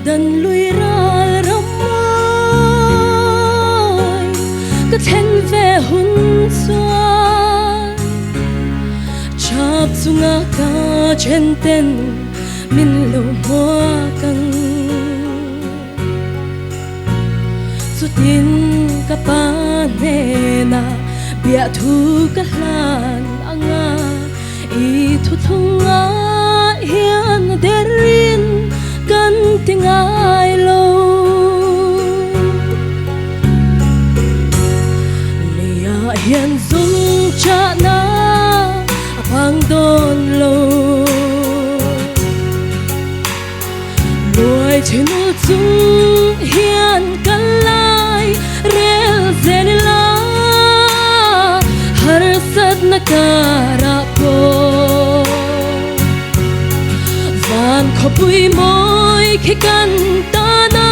dan lui ra ramai ka then ve hun xuan chap sunga ka chen ten min lo hoa kang sutin ka pa ne na bia thu ka hlan anga I thu thunga hian derin kan tingai lo lia hian dung cha na apang don lo loi chenu chung hian kan lai rel zenila har sat na kara po van khopui moi khi kan ta na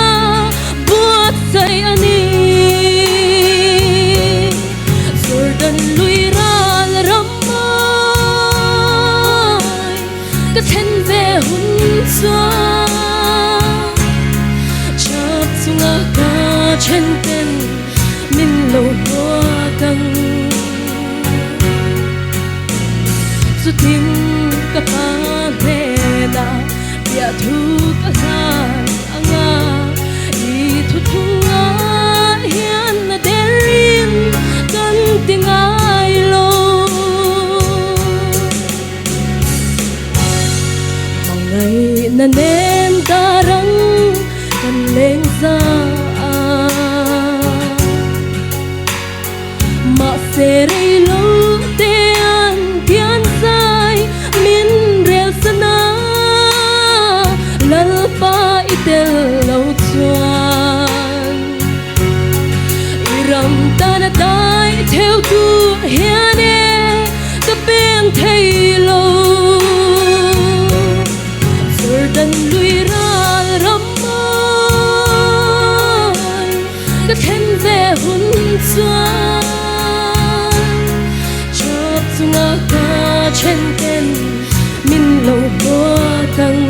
buat sai ani Jordan lui ral ramai ka then ve hun sa chap sunga ka chen ten min lo hoa kang sutin ka pa ne na bia thu ka san anga I thu thunga hian na derin kan tingai lo mangai na nen darang kan leng za ma se rei lo te an kian sai min rel sana lal pa itel lo chuan iram ta na dai theo tu hian e ka beng thei lo Jordan lui ral ramai ka then ve hun chuan chap sunga ka chen ten min lo hoa kang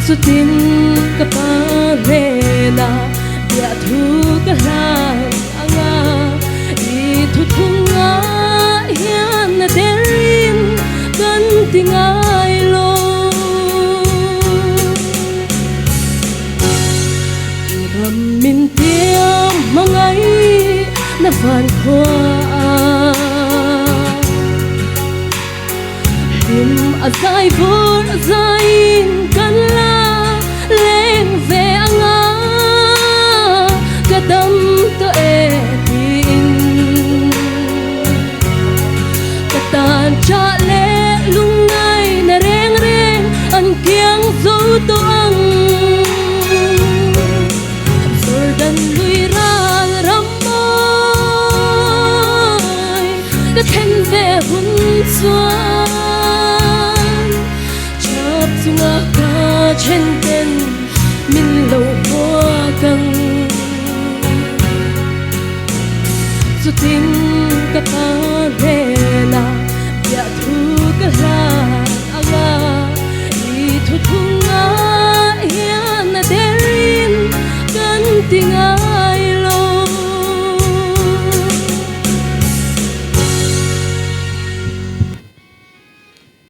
sutin ka pa ne na bia thu ka hlan anga I thu thunga hian na derin kan tingai lo ram min tiam mangai na van khoa him azai vor azain kan la leng ve anga kadam to e tin katan cha le lungai na reng reng an kiang zo to ang Jordan lui ral ramai ka then ve hun xuan chap sunga ka chen ten min lo hoa kang sutin ka pa ne na bia thu ka hlan anga I thu thunga hian na derin kan tinga